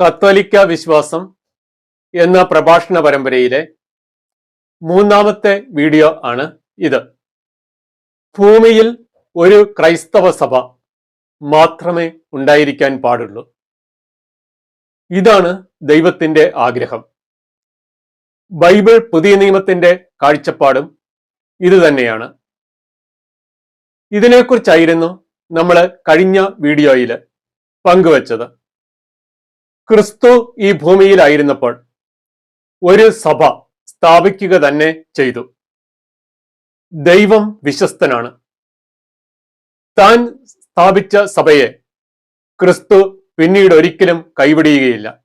കത്തോലിക്ക വിശ്വാസം എന്ന പ്രഭാഷണ പരമ്പരയിലെ മൂന്നാമത്തെ വീഡിയോ ആണ് ഇത്. ഭൂമിയിൽ ഒരു ക്രൈസ്തവ സഭ മാത്രമേ ഉണ്ടായിരിക്കാൻ പാടുള്ളൂ. ഇതാണ് ദൈവത്തിന്റെ ആഗ്രഹം. ബൈബിൾ പുതിയ നിയമത്തിന്റെ കാഴ്ചപ്പാടും ഇത് തന്നെയാണ്. ഇതിനെക്കുറിച്ചായിരുന്നു നമ്മൾ കഴിഞ്ഞ വീഡിയോയിൽ പങ്കുവച്ചത്. ക്രിസ്തു ഈ ഭൂമിയിലായിരുന്നപ്പോൾ ഒരു സഭ സ്ഥാപിക്കുക തന്നെ ചെയ്തു. ദൈവം വിശ്വസ്തനാണ്. താൻ സ്ഥാപിച്ച സഭയെ ക്രിസ്തു പിന്നീട് ഒരിക്കലും കൈവിടുകയില്ല.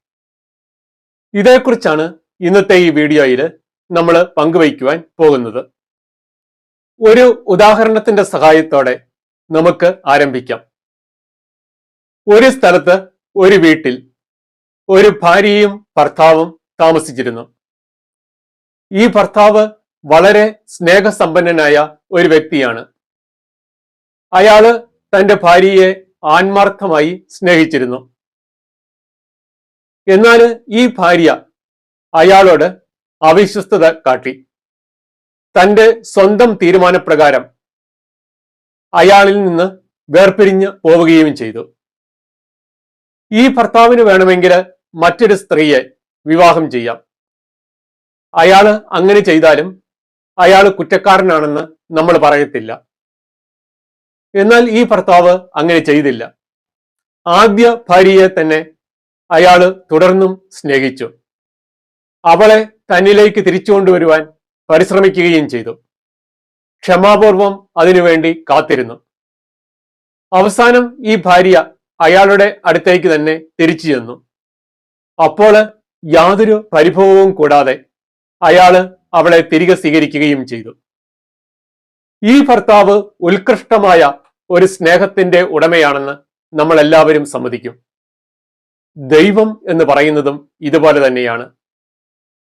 ഇതേക്കുറിച്ചാണ് ഇന്നത്തെ ഈ വീഡിയോയിൽ നമ്മൾ പങ്കുവയ്ക്കുവാൻ പോകുന്നത്. ഒരു ഉദാഹരണത്തിന്റെ സഹായത്തോടെ നമുക്ക് ആരംഭിക്കാം. ഒരു സ്ഥലത്ത് ഒരു വീട്ടിൽ ഒരു ഭാര്യയും ഭർത്താവും താമസിച്ചിരുന്നു. ഈ ഭർത്താവ് വളരെ സ്നേഹസമ്പന്നനായ ഒരു വ്യക്തിയാണ്. അയാള് തന്റെ ഭാര്യയെ ആത്മാർത്ഥമായി സ്നേഹിച്ചിരുന്നു. എന്നാൽ ഈ ഭാര്യ അയാളോട് അവിശ്വസ്തത കാട്ടി. തന്റെ സ്വന്തം തീരുമാനപ്രകാരം അയാളിൽ നിന്ന് വേർപിരിഞ്ഞ് പോവുകയും ചെയ്തു. ഈ ഭർത്താവിന് വേണമെങ്കിൽ മറ്റൊരു സ്ത്രീയെ വിവാഹം ചെയ്യാം. അയാള് അങ്ങനെ ചെയ്താലും അയാൾ കുറ്റക്കാരനാണെന്ന് നമ്മൾ പറയത്തില്ല. എന്നാൽ ഈ ഭർത്താവ് അങ്ങനെ ചെയ്തില്ല. ആദ്യ ഭാര്യയെ തന്നെ അയാള് തുടർന്നും സ്നേഹിച്ചു. അവളെ തന്നിലേക്ക് തിരിച്ചു കൊണ്ടുവരുവാൻ പരിശ്രമിക്കുകയും ചെയ്തു. ക്ഷമാപൂർവം അതിനുവേണ്ടി കാത്തിരുന്നു. അവസാനം ഈ ഭാര്യ അയാളുടെ അടുത്തേക്ക് തന്നെ തിരിച്ചു ചെന്നു. അപ്പോൾ യാതൊരു പരിഭവവും കൂടാതെ അയാള് അവളെ തിരികെ സ്വീകരിക്കുകയും ചെയ്തു. ഈ ഭർത്താവ് ഉത്കൃഷ്ടമായ ഒരു സ്നേഹത്തിന്റെ ഉടമയാണെന്ന് നമ്മൾ എല്ലാവരും സമ്മതിക്കും. ദൈവം എന്ന് പറയുന്നതും ഇതുപോലെ തന്നെയാണ്.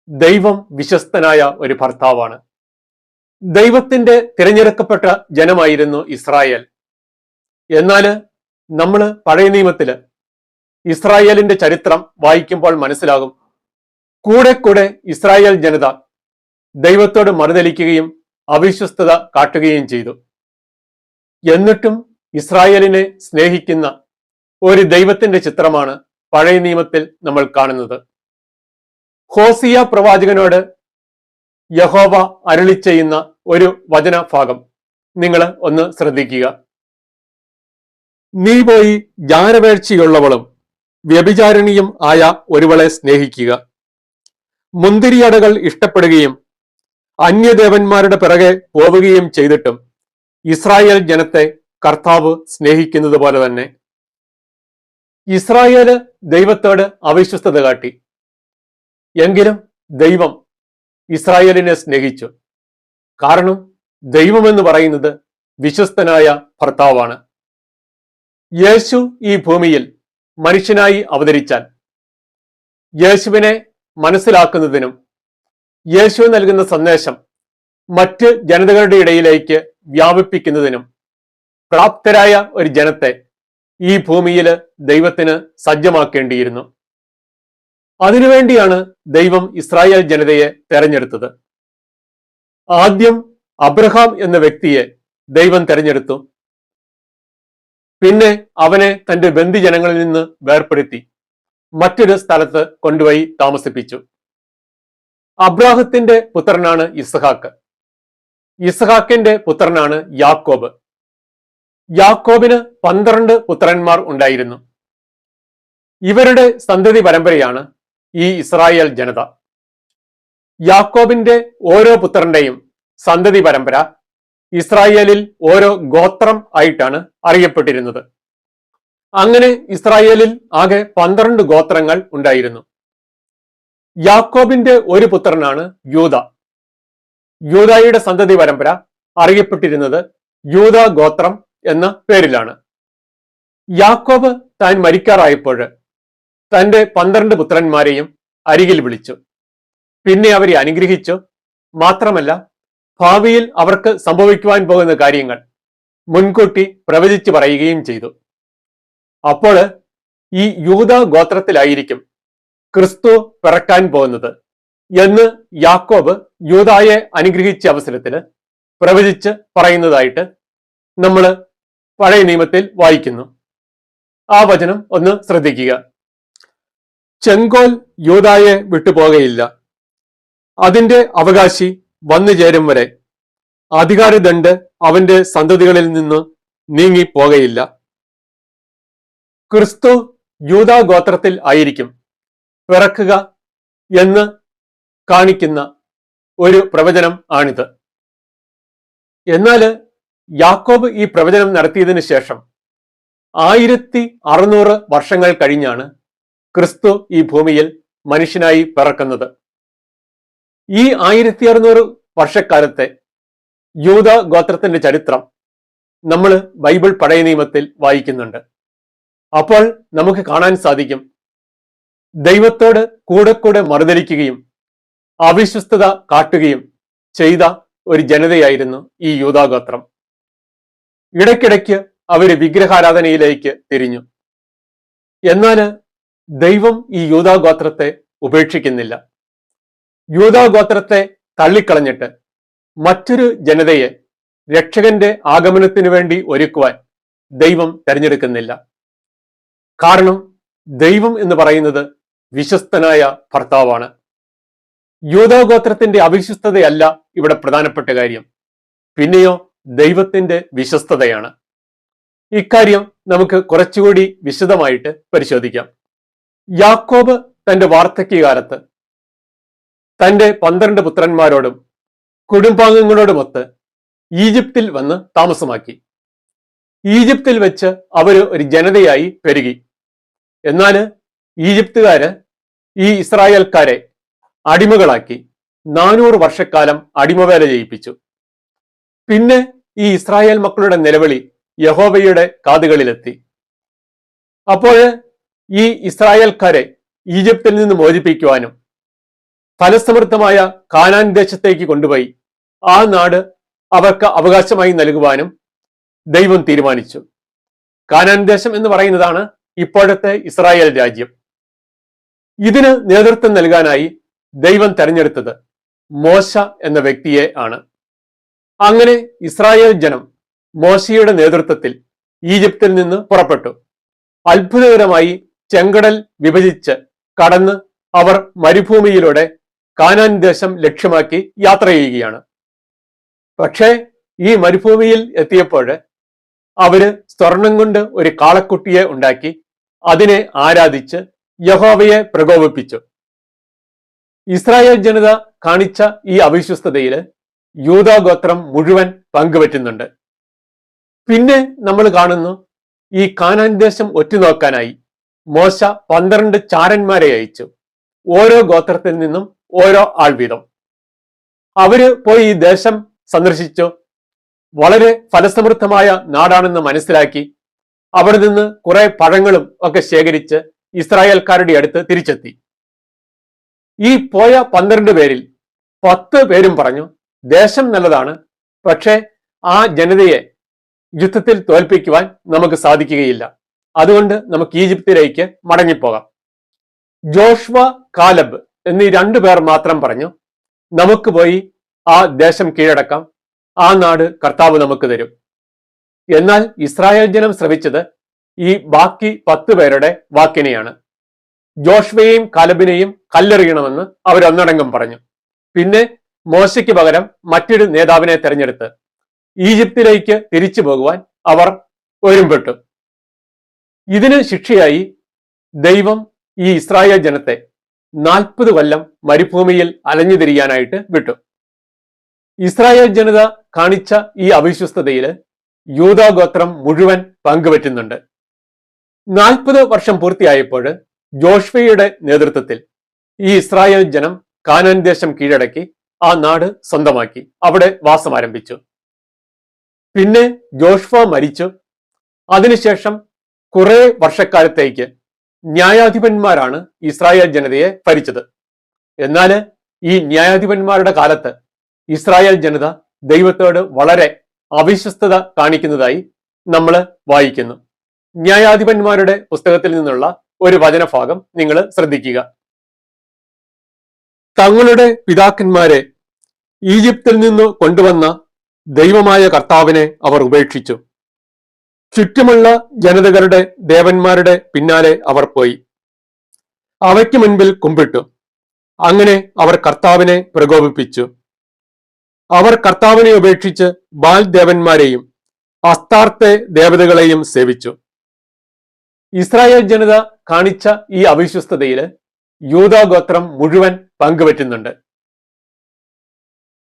ദൈവം വിശ്വസ്തനായ ഒരു ഭർത്താവാണ്. ദൈവത്തിന്റെ തിരഞ്ഞെടുക്കപ്പെട്ട ജനമായിരുന്നു ഇസ്രായേൽ. എന്നാൽ നമ്മൾ പഴയ നിയമത്തില് ഇസ്രായേലിന്റെ ചരിത്രം വായിക്കുമ്പോൾ മനസ്സിലാകും, കൂടെ കൂടെ ഇസ്രായേൽ ജനത ദൈവത്തോട് മറുതലിക്കുകയും അവിശ്വസ്തത കാട്ടുകയും ചെയ്തു. എന്നിട്ടും ഇസ്രായേലിനെ സ്നേഹിക്കുന്ന ഒരു ദൈവത്തിന്റെ ചിത്രമാണ് പഴയ നിയമത്തിൽ നമ്മൾ കാണുന്നത്. ഹോസിയ പ്രവാചകനോട് യഹോവ അരുളി ചെയ്യുന്ന ഒരു വചനഭാഗം നിങ്ങൾ ഒന്ന് ശ്രദ്ധിക്കുക. നീ പോയി ജാരവേഴ്ചയുള്ളവളും വ്യഭിചാരിണിയും ആയ ഒരുവളെ സ്നേഹിക്കുക. മുന്തിരിയടകൾ ഇഷ്ടപ്പെടുകയും അന്യദേവന്മാരുടെ പിറകെ പോവുകയും ചെയ്തിട്ടും ഇസ്രായേൽ ജനത്തെ കർത്താവ് സ്നേഹിക്കുന്നത് പോലെ തന്നെ. ഇസ്രായേല് ദൈവത്തോട് അവിശ്വസ്തത കാട്ടി. എങ്കിലും ദൈവം ഇസ്രായേലിനെ സ്നേഹിച്ചു. കാരണം ദൈവമെന്ന് പറയുന്നത് വിശ്വസ്തനായ ഭർത്താവാണ്. യേശു ഈ ഭൂമിയിൽ മനുഷ്യനായി അവതരിച്ചാൽ യേശുവിനെ മനസ്സിലാക്കുന്നതിനും യേശു നൽകുന്ന സന്ദേശം മറ്റ് ജനതകളുടെ ഇടയിലേക്ക് വ്യാപിപ്പിക്കുന്നതിനും പ്രാപ്തരായ ഒരു ജനത്തെ ഈ ഭൂമിയിൽ ദൈവത്തിന് സജ്ജമാക്കേണ്ടിയിരുന്നു. അതിനുവേണ്ടിയാണ് ദൈവം ഇസ്രായേൽ ജനതയെ തെരഞ്ഞെടുത്തത്. ആദ്യം അബ്രഹാം എന്ന വ്യക്തിയെ ദൈവം തെരഞ്ഞെടുത്തു. പിന്നെ അവനെ തന്റെ ബന്ധുജനങ്ങളിൽ നിന്ന് വേർപ്പെടുത്തി മറ്റൊരു സ്ഥലത്ത് കൊണ്ടുപോയി താമസിപ്പിച്ചു. അബ്രാഹത്തിന്റെ പുത്രനാണ് ഇസ്ഹാക്ക്. ഇസ്ഹാക്കിന്റെ പുത്രനാണ് യാക്കോബ്. യാക്കോബിന് 12 പുത്രന്മാർ ഉണ്ടായിരുന്നു. ഇവരുടെ സന്തതി പരമ്പരയാണ് ഈ ഇസ്രായേൽ ജനത. യാക്കോബിന്റെ ഓരോ പുത്രന്റെയും സന്തതി പരമ്പര ഇസ്രായേലിൽ ഓരോ ഗോത്രം ആയിട്ടാണ് അറിയപ്പെട്ടിരുന്നത്. അങ്ങനെ ഇസ്രായേലിൽ ആകെ 12 ഗോത്രങ്ങൾ ഉണ്ടായിരുന്നു. യാക്കോബിന്റെ ഒരു പുത്രനാണ് യൂദ. യൂദായുടെ സന്തതി പരമ്പര അറിയപ്പെട്ടിരുന്നത് യൂദ ഗോത്രം എന്ന പേരിലാണ്. യാക്കോബ് താൻ മരിക്കാറായപ്പോൾ തന്റെ 12 പുത്രന്മാരെയും അരികിൽ വിളിച്ചു. പിന്നെ അവരെ അനുഗ്രഹിച്ചു. മാത്രമല്ല, ഭാവിയിൽ അവർക്ക് സംഭവിക്കുവാൻ പോകുന്ന കാര്യങ്ങൾ മുൻകൂട്ടി പ്രവചിച്ചു പറയുകയും ചെയ്തു. അപ്പോൾ ഈ യൂദ ഗോത്രത്തിലായിരിക്കും ക്രിസ്തു പിറക്കാൻ പോകുന്നത് എന്ന് യാക്കോബ് യൂദായെ അനുഗ്രഹിച്ച അവസരത്തിൽ പ്രവചിച്ച് പറയുന്നതായിട്ട് നമ്മൾ പഴയ നിയമത്തിൽ വായിക്കുന്നു. ആ വചനം ഒന്ന് ശ്രദ്ധിക്കുക. ചെങ്കോൽ യൂദായെ വിട്ടുപോകയില്ല, അതിന്റെ അവകാശി വന്നു ചേരും വരെ അധികാരദണ്ഡ് അവന്റെ സന്തതികളിൽ നിന്ന് നീങ്ങിപ്പോകയില്ല. ക്രിസ്തു യൂദാ ഗോത്രത്തിൽ ആയിരിക്കും പിറക്കുക എന്ന് കാണിക്കുന്ന ഒരു പ്രവചനം ആണിത്. എന്നാൽ യാക്കോബ് ഈ പ്രവചനം നടത്തിയതിനു ശേഷം 1600 വർഷങ്ങൾ കഴിഞ്ഞാണ് ക്രിസ്തു ഈ ഭൂമിയിൽ മനുഷ്യനായി പിറക്കുന്നത്. ഈ 1600 വർഷക്കാലത്തെ യൂദ ഗോത്രത്തിന്റെ ചരിത്രം നമ്മൾ ബൈബിൾ പഴയ നിയമത്തിൽ വായിക്കുന്നുണ്ട്. അപ്പോൾ നമുക്ക് കാണാൻ സാധിക്കും, ദൈവത്തോട് കൂടെ കൂടെ മറുതലിക്കുകയും അവിശ്വസ്തത കാട്ടുകയും ചെയ്ത ഒരു ജനതയായിരുന്നു ഈ യൂദാഗോത്രം. ഇടയ്ക്കിടയ്ക്ക് അവര് വിഗ്രഹാരാധനയിലേക്ക് തിരിഞ്ഞു. എന്നാൽ ദൈവം ഈ യൂദാഗോത്രത്തെ ഉപേക്ഷിക്കുന്നില്ല. യൂദാഗോത്രത്തെ തള്ളിക്കളഞ്ഞിട്ട് മറ്റൊരു ജനതയെ രക്ഷകന്റെ ആഗമനത്തിനു വേണ്ടി ഒരുക്കുവാൻ ദൈവം തെരഞ്ഞെടുക്കുന്നില്ല. കാരണം ദൈവം എന്ന് പറയുന്നത് വിശ്വസ്തനായ ഭർത്താവാണ്. യൂദാഗോത്രത്തിന്റെ അവിശ്വസ്തതയല്ല ഇവിടെ പ്രധാനപ്പെട്ട കാര്യം, പിന്നെയോ ദൈവത്തിന്റെ വിശ്വസ്തതയാണ്. ഇക്കാര്യം നമുക്ക് കുറച്ചുകൂടി വിശദമായിട്ട് പരിശോധിക്കാം. യാക്കോബ് തന്റെ വാർദ്ധക്യകാലത്ത് തന്റെ 12 പുത്രന്മാരോടും കുടുംബാംഗങ്ങളോടുമൊത്ത് ഈജിപ്തിൽ വന്ന് താമസമാക്കി. ഈജിപ്തിൽ വെച്ച് അവര് ഒരു ജനതയായി പെരുകി. എന്നാൽ ഈജിപ്തുകാര് ഈ ഇസ്രായേൽക്കാരെ അടിമകളാക്കി 400 വർഷക്കാലം അടിമവേല ചെയ്യിപ്പിച്ചു. പിന്നെ ഈ ഇസ്രായേൽ മക്കളുടെ നിലവിളി യഹോവയുടെ കാതുകളിലെത്തി. അപ്പോൾ ഈ ഇസ്രായേൽക്കാരെ ഈജിപ്തിൽ നിന്ന് മോചിപ്പിക്കുവാനും ഫലസമൃദ്ധമായ കാനാൻ ദേശത്തേക്ക് കൊണ്ടുപോയി ആ നാട് അവർക്ക് അവകാശമായി നൽകുവാനും ദൈവം തീരുമാനിച്ചു. കാനാൻ ദേശം എന്ന് പറയുന്നതാണ് ഇപ്പോഴത്തെ ഇസ്രായേൽ രാജ്യം. ഇതിന് നേതൃത്വം നൽകാനായി ദൈവം തെരഞ്ഞെടുത്തത് മോശ എന്ന വ്യക്തിയെ ആണ്. അങ്ങനെ ഇസ്രായേൽ ജനം മോശയുടെ നേതൃത്വത്തിൽ ഈജിപ്തിൽ നിന്ന് പുറപ്പെട്ടു. അത്ഭുതകരമായി ചെങ്കടൽ വിഭജിച്ച് കടന്ന് അവർ മരുഭൂമിയിലൂടെ കാനാൻ ദേശം ലക്ഷ്യമാക്കി യാത്ര ചെയ്യുകയാണ്. പക്ഷേ ഈ മരുഭൂമിയിൽ എത്തിയപ്പോൾ അവര് സ്വർണം കൊണ്ട് ഒരു കാളക്കുട്ടിയെ ഉണ്ടാക്കി അതിനെ ആരാധിച്ച് യഹോവയെ പ്രകോപിപ്പിച്ചു. ഇസ്രായേൽ ജനത കാണിച്ച ഈ അവിശ്വസ്തതയിൽ യൂദാഗോത്രം മുഴുവൻ പങ്കുപറ്റുന്നുണ്ട്. പിന്നെ നമ്മൾ കാണുന്നു, ഈ കാനാൻ ദേശം ഒറ്റുനോക്കാനായി മോശ 12 ചാരന്മാരെ അയച്ചു. ഓരോ ഗോത്രത്തിൽ നിന്നും ഓരോ ആൾ വീതം. അവര് പോയി ഈ ദേശം സന്ദർശിച്ചു. വളരെ ഫലസമൃദ്ധമായ നാടാണെന്ന് മനസ്സിലാക്കി അവിടെ നിന്ന് കുറെ പഴങ്ങളും ഒക്കെ ശേഖരിച്ച് ഇസ്രായേൽക്കാരുടെ അടുത്ത് തിരിച്ചെത്തി. ഈ പോയ 12 പേരിൽ 10 പേരും പറഞ്ഞു, ദേശം നല്ലതാണ്, പക്ഷേ ആ ജനതയെ യുദ്ധത്തിൽ തോൽപ്പിക്കുവാൻ നമുക്ക് സാധിക്കുകയില്ല, അതുകൊണ്ട് നമുക്ക് ഈജിപ്തിലേക്ക് മടങ്ങിപ്പോകാം. ജോഷ്വ, കാലബ് എന്നീ 2 പേർ മാത്രം പറഞ്ഞു, നമുക്ക് പോയി ആ ദേശം കീഴടക്കാം, ആ നാട് കർത്താവ് നമുക്ക് തരും. എന്നാൽ ഇസ്രായേൽ ജനം ശ്രമിച്ചത് ഈ ബാക്കി 10 പേരുടെ വാക്കിനെയാണ്. ജോഷ്വയെയും കാലബിനെയും കല്ലെറിയണമെന്ന് അവരൊന്നടങ്കം പറഞ്ഞു. പിന്നെ മോശയ്ക്ക് പകരം മറ്റൊരു നേതാവിനെ തെരഞ്ഞെടുത്ത് ഈജിപ്തിലേക്ക് തിരിച്ചു പോകുവാൻ അവർ ഒരുമ്പെട്ടു. ഇതിന് ശിക്ഷയായി ദൈവം ഈ ഇസ്രായേൽ ജനത്തെ 40 കൊല്ലം മരുഭൂമിയിൽ അലഞ്ഞു തിരിയാനായിട്ട് വിട്ടു. ഇസ്രായേൽ ജനത കാണിച്ച ഈ അവിശ്വസ്തതയിൽ യൂദാഗോത്രം മുഴുവൻ പങ്കുപറ്റുന്നുണ്ട്. 40 വർഷം പൂർത്തിയായപ്പോൾ ജോഷ്വയുടെ നേതൃത്വത്തിൽ ഈ ഇസ്രായേൽ ജനം കാനാൻ ദേശം കീഴടക്കി ആ നാട് സ്വന്തമാക്കി അവിടെ വാസം ആരംഭിച്ചു. പിന്നെ ജോഷ്വ മരിച്ചു. അതിനുശേഷം കുറെ വർഷക്കാലത്തേക്ക് ന്യായാധിപന്മാരാണ് ഇസ്രായേൽ ജനതയെ ഭരിച്ചത്. എന്നാൽ ഈ ന്യായാധിപന്മാരുടെ കാലത്ത് ഇസ്രായേൽ ജനത ദൈവത്തോട് വളരെ അവിശ്വസ്തത കാണിക്കുന്നതായി നമ്മൾ വായിക്കുന്നു. ന്യായാധിപന്മാരുടെ പുസ്തകത്തിൽ നിന്നുള്ള ഒരു വചനഭാഗം നിങ്ങൾ ശ്രദ്ധിക്കുക. തങ്ങളുടെ പിതാക്കന്മാരെ ഈജിപ്തിൽ നിന്ന് കൊണ്ടുവന്ന ദൈവമായ കർത്താവിനെ അവർ ഉപേക്ഷിച്ചു. ചുറ്റുമുള്ള ജനതകളുടെ ദേവന്മാരുടെ പിന്നാലെ അവർ പോയി അവയ്ക്ക് മുൻപിൽ കുമ്പിട്ടു. അങ്ങനെ അവർ കർത്താവിനെ പ്രകോപിപ്പിച്ചു. അവർ കർത്താവിനെ ഉപേക്ഷിച്ച് ബാൽ ദേവന്മാരെയും അസ്താർത്തെ ദേവതകളെയും സേവിച്ചു. ഇസ്രായേൽ ജനത കാണിച്ച ഈ അവിശ്വസ്തതയിൽ യൂദാഗോത്രം മുഴുവൻ പങ്കുപറ്റുന്നുണ്ട്.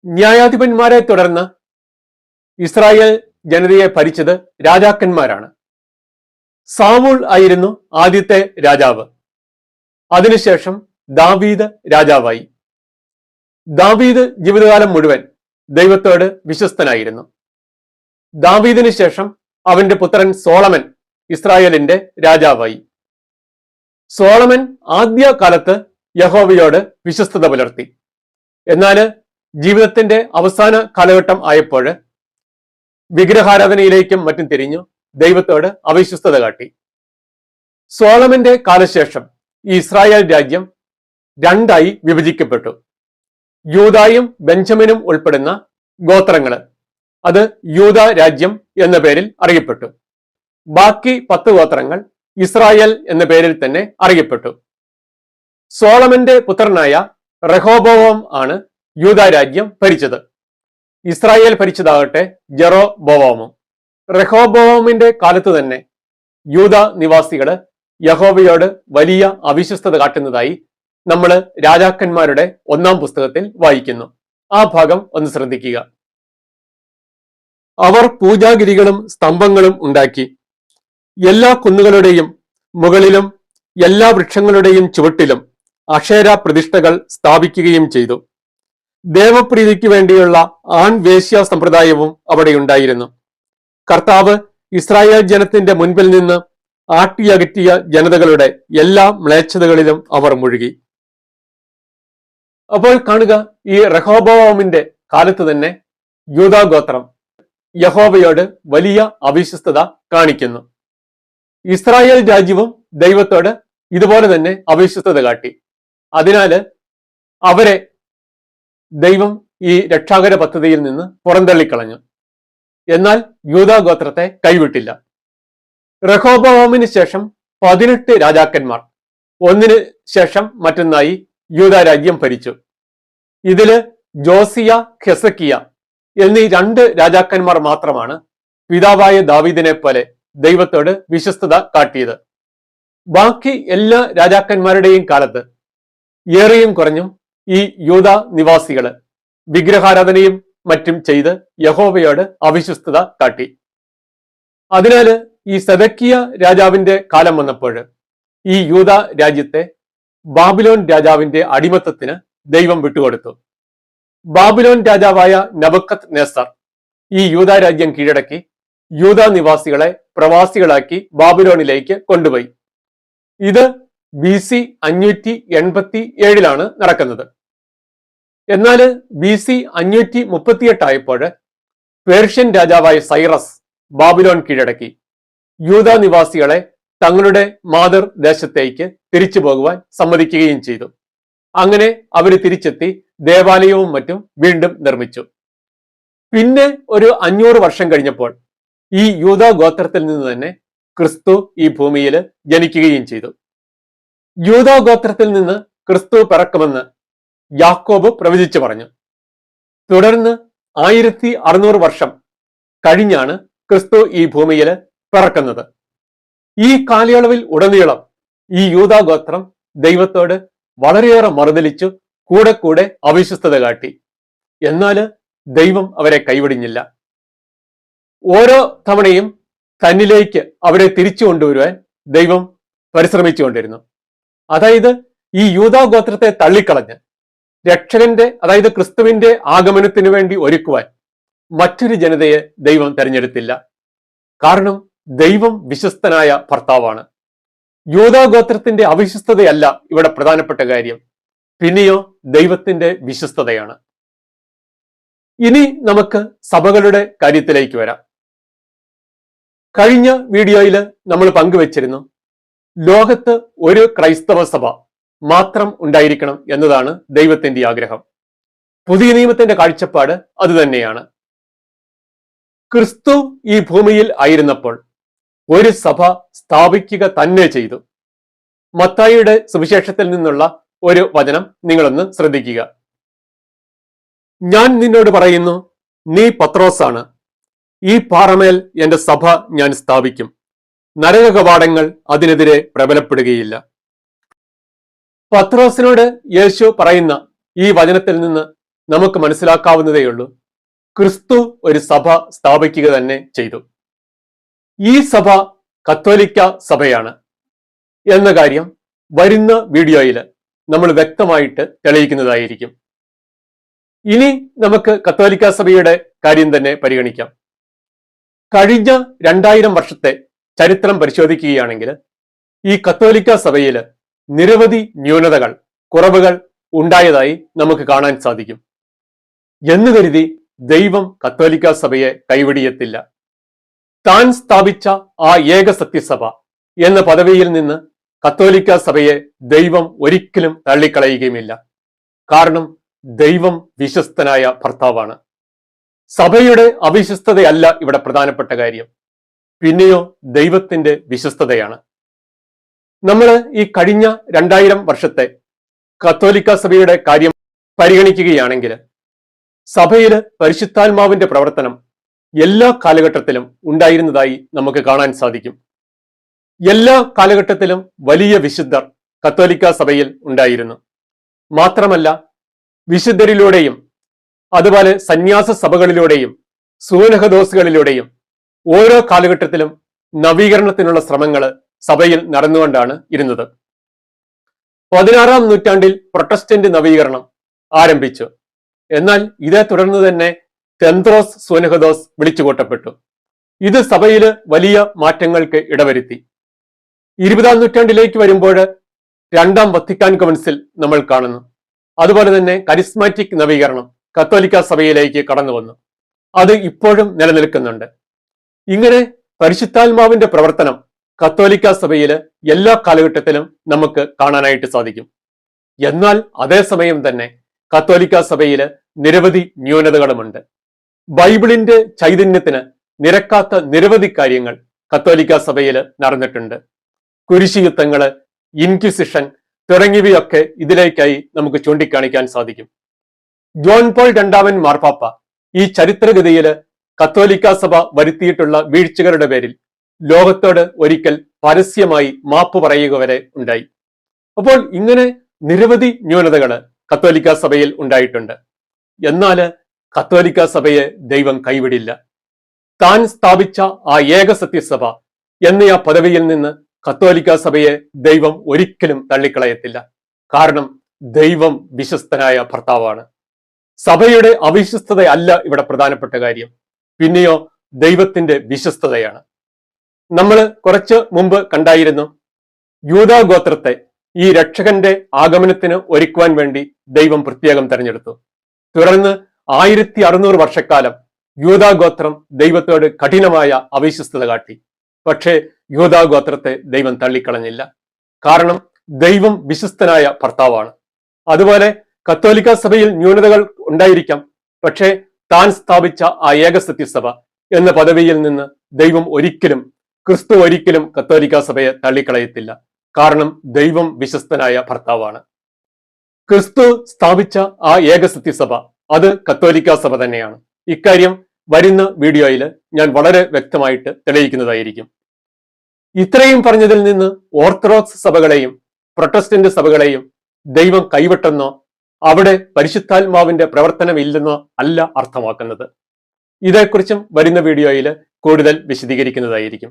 ന്യായാധിപന്മാരെ തുടർന്ന് ഇസ്രായേൽ ജനതയെ ഭരിച്ചത് രാജാക്കന്മാരാണ്. സാവൂൾ ആയിരുന്നു ആദ്യത്തെ രാജാവ്. അതിനുശേഷം ദാവീദ് രാജാവായി. ദാവീദ് ജീവിതകാലം മുഴുവൻ ദൈവത്തോട് വിശ്വസ്തനായിരുന്നു. ദാവീദിന് ശേഷം അവന്റെ പുത്രൻ സോളമൻ ഇസ്രായേലിന്റെ രാജാവായി. സോളമൻ ആദ്യ കാലത്ത് യഹോവയോട് വിശ്വസ്തത പുലർത്തി. എന്നാൽ ജീവിതത്തിന്റെ അവസാന കാലഘട്ടം ആയപ്പോൾ വിഗ്രഹാരാധനയിലേക്കും മറ്റും തിരിഞ്ഞു ദൈവത്തോട് അവിശ്വസ്തത കാട്ടി. സോളമന്റെ കാലശേഷം ഈ ഇസ്രായേൽ രാജ്യം രണ്ടായി വിഭജിക്കപ്പെട്ടു. യൂദായും ബെഞ്ചമിനും ഉൾപ്പെടുന്ന ഗോത്രങ്ങള് അത് യൂദാ രാജ്യം എന്ന പേരിൽ അറിയപ്പെട്ടു. ബാക്കി 10 ഗോത്രങ്ങൾ ഇസ്രായേൽ എന്ന പേരിൽ തന്നെ അറിയപ്പെട്ടു. സോളമന്റെ പുത്രനായ റെഹോബോവാം ആണ് യൂദാ രാജ്യം ഭരിച്ചത്. ഇസ്രായേൽ ഭരിച്ചതാകട്ടെ ജെറോബോവാമും. റെഹോബോവാമിന്റെ കാലത്ത് തന്നെ യൂദാ നിവാസികള് യഹോവയോട് വലിയ അവിശ്വസ്തത കാട്ടുന്നതായി നമ്മൾ രാജാക്കന്മാരുടെ 1-ാം പുസ്തകത്തിൽ വായിക്കുന്നു. ആ ഭാഗം ഒന്ന് ശ്രദ്ധിക്കുക. അവർ പൂജാഗിരികളും സ്തംഭങ്ങളും ഉണ്ടാക്കി. എല്ലാ കുന്നുകളുടെയും മുകളിലും എല്ലാ വൃക്ഷങ്ങളുടെയും ചുവട്ടിലും അക്ഷേര പ്രതിഷ്ഠകൾ സ്ഥാപിക്കുകയും ചെയ്തു. ദേവപ്രീതിക്ക് വേണ്ടിയുള്ള ആൺവേശ്യ സമ്പ്രദായവും അവിടെ ഉണ്ടായിരുന്നു. കർത്താവ് ഇസ്രായേൽ ജനത്തിന്റെ മുൻപിൽ നിന്ന് ആട്ടിയകറ്റിയ ജനതകളുടെ എല്ലാ മ്ലേച്ഛതകളിലും അവർ മുഴുകി. അപ്പോൾ കാണുക, ഈ റെഹോബോവാമിന്റെ കാലത്ത് തന്നെ യൂദാഗോത്രം യഹോവയോട് വലിയ അവിശ്വസ്തത കാണിക്കുന്നു. ഇസ്രായേൽ രാജ്യവും ദൈവത്തോട് ഇതുപോലെ തന്നെ അവിശ്വസ്തത കാട്ടി. അതിനാല് അവരെ ദൈവം ഈ രക്ഷാകര പദ്ധതിയിൽ നിന്ന് പുറന്തള്ളിക്കളഞ്ഞു. എന്നാൽ യൂദാഗോത്രത്തെ കൈവിട്ടില്ല. റെഹോബോവാമിന് ശേഷം 18 രാജാക്കന്മാർ ഒന്നിന് ശേഷം മറ്റൊന്നായി യൂദാ രാജ്യം ഭരിച്ചു. ഇതില് ജോസിയ, ഹെസക്കിയ എന്നീ 2 രാജാക്കന്മാർ മാത്രമാണ് പിതാവായ ദാവീദിനെ പോലെ ദൈവത്തോട് വിശ്വസ്തത കാട്ടിയത്. ബാക്കി എല്ലാ രാജാക്കന്മാരുടെയും കാലത്ത് ഏറെയും കുറഞ്ഞും ഈ യൂദാ നിവാസികള് വിഗ്രഹാരാധനയും മറ്റും ചെയ്ത് യഹോവയോട് അവിശ്വസ്തത കാട്ടി. അതിനാല് ഈ സെദക്കിയ രാജാവിന്റെ കാലം വന്നപ്പോൾ ഈ യൂദാ രാജ്യത്തെ ബാബിലോൺ രാജാവിന്റെ അടിമത്തത്തിന് ദൈവം വിട്ടുകൊടുത്തു. ബാബിലോൺ രാജാവായ നബുക്കത്ത് നെസർ ഈ യൂദാ രാജ്യം കീഴടക്കി യൂദാ നിവാസികളെ പ്രവാസികളാക്കി ബാബിലോണിലേക്ക് കൊണ്ടുപോയി. ഇത് BC 587 നടക്കുന്നത്. എന്നാൽ BC 538 ആയപ്പോൾ പേർഷ്യൻ രാജാവായ സൈറസ് ബാബിലോൺ കീഴടക്കി യൂദാ നിവാസികളെ തങ്ങളുടെ മാതൃദേശത്തേക്ക് തിരിച്ചു പോകുവാൻ സമ്മതിക്കുകയും ചെയ്തു. അങ്ങനെ അവര് തിരിച്ചെത്തി ദേവാലയവും മറ്റും വീണ്ടും നിർമ്മിച്ചു. പിന്നെ ഒരു 500 വർഷം കഴിഞ്ഞപ്പോൾ ഈ യൂദാ ഗോത്രത്തിൽ നിന്ന് തന്നെ ക്രിസ്തു ഈ ഭൂമിയിൽ ജനിക്കുകയും ചെയ്തു. യൂദാ ഗോത്രത്തിൽ നിന്ന് ക്രിസ്തു പിറക്കുമെന്ന് യാക്കോബ് പ്രവചിച്ചു പറഞ്ഞു. തുടർന്ന് 1600 വർഷം കഴിഞ്ഞാണ് ക്രിസ്തു ഈ ഭൂമിയിൽ പിറക്കുന്നത്. ഈ കാലയളവിൽ ഉടനീളം ഈ യൂദാ ഗോത്രം ദൈവത്തോട് വളരെയേറെ മറുതലിച്ചു, കൂടെ കൂടെ അവിശ്വസ്തത കാട്ടി. എന്നാൽ ദൈവം അവരെ കൈവിടിഞ്ഞില്ല. ഓരോ തവണയും തന്നിലേക്ക് അവരെ തിരിച്ചു കൊണ്ടുവരുവാൻ ദൈവം പരിശ്രമിച്ചുകൊണ്ടിരുന്നു. അതായത് ഈ യൂദാ ഗോത്രത്തെ തള്ളിക്കളഞ്ഞ് രക്ഷകന്റെ, അതായത് ക്രിസ്തുവിന്റെ ആഗമനത്തിനു വേണ്ടി ഒരുക്കുവാൻ മറ്റൊരു ജനതയെ ദൈവം തെരഞ്ഞെടുത്തില്ല. കാരണം ദൈവം വിശ്വസ്തനായ ഭർത്താവാണ്. യൂദാ ഗോത്രത്തിന്റെ അവിശ്വസ്തതയല്ല ഇവിടെ പ്രധാനപ്പെട്ട കാര്യം, പിന്നെയോ ദൈവത്തിന്റെ വിശ്വസ്തതയാണ്. ഇനി നമുക്ക് സഭകളുടെ കാര്യത്തിലേക്ക് വരാം. കഴിഞ്ഞ വീഡിയോയിൽ നമ്മൾ പങ്കുവച്ചിരുന്നു, ലോകത്ത് ഒരു ക്രൈസ്തവ സഭ മാത്രം ഉണ്ടായിരിക്കണം എന്നതാണ് ദൈവത്തിന്റെ ആഗ്രഹം. പുതിയ നിയമത്തിന്റെ കാഴ്ചപ്പാട് അതുതന്നെയാണ്. ക്രിസ്തു ഈ ഭൂമിയിൽ ആയിരുന്നപ്പോൾ ഒരു സഭ സ്ഥാപിക്കുക തന്നെ ചെയ്തു. മത്തായിയുടെ സുവിശേഷത്തിൽ നിന്നുള്ള ഒരു വചനം നിങ്ങളൊന്ന് ശ്രദ്ധിക്കുക. ഞാൻ നിന്നോട് പറയുന്നു, നീ പത്രോസാണ്, ഈ പാറമേൽ എന്റെ സഭ ഞാൻ സ്ഥാപിക്കും, നരക കവാടങ്ങൾ അതിനെതിരെ പ്രബലപ്പെടുകയില്ല. പത്രോസിനോട് യേശു പറയുന്ന ഈ വചനത്തിൽ നിന്ന് നമുക്ക് മനസ്സിലാക്കാവുന്നതേയുള്ളൂ, ക്രിസ്തു ഒരു സഭ സ്ഥാപിക്കുക തന്നെ ചെയ്തു. ഈ സഭ കത്തോലിക്ക സഭയാണ് എന്ന കാര്യം വരുന്ന വീഡിയോയിൽ നമ്മൾ വ്യക്തമായിട്ട് തെളിയിക്കുന്നതായിരിക്കും. ഇനി നമുക്ക് കത്തോലിക്ക സഭയുടെ കാര്യം തന്നെ പരിഗണിക്കാം. കഴിഞ്ഞ 2000 വർഷത്തെ ചരിത്രം പരിശോധിക്കുകയാണെങ്കിൽ ഈ കത്തോലിക്ക സഭയിൽ നിരവധി ന്യൂനതകൾ, കുറവുകൾ ഉണ്ടായതായി നമുക്ക് കാണാൻ സാധിക്കും. എന്ന് കരുതി ദൈവം കത്തോലിക്ക സഭയെ കൈവിടിയത്തില്ല. താൻ സ്ഥാപിച്ച ആ ഏക സത്യസഭ എന്ന പദവിയിൽ നിന്ന് കത്തോലിക്ക സഭയെ ദൈവം ഒരിക്കലും തള്ളിക്കളയുകയുമില്ല. കാരണം ദൈവം വിശ്വസ്തനായ ഭർത്താവാണ്. സഭയുടെ അവിശ്വസ്തതയല്ല ഇവിടെ പ്രധാനപ്പെട്ട കാര്യം, പിന്നെയോ ദൈവത്തിന്റെ വിശ്വസ്തതയാണ്. നമ്മൾ ഈ കഴിഞ്ഞ 2000 വർഷത്തെ കത്തോലിക്ക സഭയുടെ കാര്യം പരിഗണിക്കുകയാണെങ്കിൽ സഭയിൽ പരിശുദ്ധാത്മാവിന്റെ പ്രവർത്തനം എല്ലാ കാലഘട്ടത്തിലും ഉണ്ടായിരുന്നതായി നമുക്ക് കാണാൻ സാധിക്കും. എല്ലാ കാലഘട്ടത്തിലും വലിയ വിശുദ്ധർ കത്തോലിക്ക സഭയിൽ ഉണ്ടായിരുന്നു. മാത്രമല്ല, വിശുദ്ധരിലൂടെയും അതുപോലെ സന്യാസ സഭകളിലൂടെയും സൂനഹദോസുകളിലൂടെയും ഓരോ കാലഘട്ടത്തിലും നവീകരണത്തിനുള്ള ശ്രമങ്ങൾ സഭയിൽ നടന്നുകൊണ്ടാണ് ഇരുന്നത്. 16-ാം നൂറ്റാണ്ടിൽ പ്രൊട്ടസ്റ്റന്റ് നവീകരണം ആരംഭിച്ചു. എന്നാൽ ഇതേ തുടർന്ന് തന്നെ തെന്ത്രോസ് സൂനഹദോസ് വിളിച്ചുകൂട്ടപ്പെട്ടു. ഇത് സഭയിൽ വലിയ മാറ്റങ്ങൾക്ക് ഇടവരുത്തി. 20-ാം നൂറ്റാണ്ടിലേക്ക് വരുമ്പോൾ 2-ാം വത്തിക്കാൻ കൗൺസിൽ നമ്മൾ കാണുന്നു. അതുപോലെ തന്നെ കരിസ്മാറ്റിക് നവീകരണം കത്തോലിക്ക സഭയിലേക്ക് കടന്നു വന്നു. അത് ഇപ്പോഴും നിലനിൽക്കുന്നുണ്ട്. ഇങ്ങനെ പരിശുദ്ധാത്മാവിന്റെ പ്രവർത്തനം കത്തോലിക്ക സഭയിൽ എല്ലാ കാലഘട്ടത്തിലും നമുക്ക് കാണാനായിട്ട് സാധിക്കും. എന്നാൽ അതേസമയം തന്നെ കത്തോലിക്ക സഭയിൽ നിരവധി ന്യൂനതകളുമുണ്ട്. ബൈബിളിന്റെ ചൈതന്യത്തിന് നിരക്കാത്ത നിരവധി കാര്യങ്ങൾ കത്തോലിക്ക സഭയിൽ നടന്നിട്ടുണ്ട്. കുരിശുയുദ്ധങ്ങള്, ഇൻക്വിസിഷൻ തുടങ്ങിയവയൊക്കെ ഇതിലേക്കായി നമുക്ക് ചൂണ്ടിക്കാണിക്കാൻ സാധിക്കും. ജോൺ പോൾ 2 മാർപ്പാപ്പ ഈ ചരിത്രഗതിയിൽ കത്തോലിക്ക സഭ വരുത്തിയിട്ടുള്ള വീഴ്ചകളുടെ പേരിൽ ലോകത്തോട് ഒരിക്കൽ പരസ്യമായി മാപ്പ് പറയുക വരെ ഉണ്ടായി. അപ്പോൾ ഇങ്ങനെ നിരവധി ന്യൂനതകള് കത്തോലിക്ക സഭയിൽ ഉണ്ടായിട്ടുണ്ട്. എന്നാൽ കത്തോലിക്ക സഭയെ ദൈവം കൈവിടില്ല. താൻ സ്ഥാപിച്ച ആ ഏക സത്യസഭ എന്ന ആ പദവിയിൽ നിന്ന് കത്തോലിക്ക സഭയെ ദൈവം ഒരിക്കലും തള്ളിക്കളയത്തില്ല. കാരണം ദൈവം വിശ്വസ്തനായ ഭർത്താവാണ്. സഭയുടെ അവിശ്വസ്തതയല്ല ഇവിടെ പ്രധാനപ്പെട്ട കാര്യം, പിന്നെയോ ദൈവത്തിന്റെ വിശ്വസ്തതയാണ്. നമ്മൾ കുറച്ച് മുമ്പ് കണ്ടായിരുന്നു, യൂദാ ഗോത്രത്തെ ഈ രക്ഷകന്റെ ആഗമനത്തിന് ഒരുക്കുവാൻ വേണ്ടി ദൈവം പ്രത്യേകം തെരഞ്ഞെടുത്തു. തുടർന്ന് 1600 വർഷക്കാലം യൂദാ ഗോത്രം ദൈവത്തോട് കഠിനമായ അവിശ്വസ്തത കാട്ടി. പക്ഷേ യൂദാ ഗോത്രത്തെ ദൈവം തള്ളിക്കളഞ്ഞില്ല. കാരണം ദൈവം വിശ്വസ്തനായ ഭർത്താവാണ്. അതുപോലെ കത്തോലിക്ക സഭയിൽ ന്യൂനതകൾ ഉണ്ടായിരിക്കാം. പക്ഷേ താൻ സ്ഥാപിച്ച ആ ഏക സത്യസഭ എന്ന പദവിയിൽ നിന്ന് ദൈവം ഒരിക്കലും, ക്രിസ്തു ഒരിക്കലും കത്തോലിക്ക സഭയെ തള്ളിക്കളയത്തില്ല. കാരണം ദൈവം വിശ്വസ്തനായ ഭർത്താവാണ്. ക്രിസ്തു സ്ഥാപിച്ച ആ ഏക സത്യസഭ അത് കത്തോലിക്ക സഭ തന്നെയാണ്. ഇക്കാര്യം വരുന്ന വീഡിയോയിൽ ഞാൻ വളരെ വ്യക്തമായിട്ട് തെളിയിക്കുന്നതായിരിക്കും. ഇത്രയും പറഞ്ഞതിൽ നിന്ന് ഓർത്തഡോക്സ് സഭകളെയും പ്രൊട്ടസ്റ്റന്റ് സഭകളെയും ദൈവം കൈവിട്ടെന്നോ അവിടെ പരിശുദ്ധാത്മാവിന്റെ പ്രവർത്തനമില്ലെന്നോ അല്ല അർത്ഥമാക്കുന്നത്. ഇതേക്കുറിച്ചും വരുന്ന വീഡിയോയിൽ കൂടുതൽ വിശദീകരിക്കുന്നതായിരിക്കും.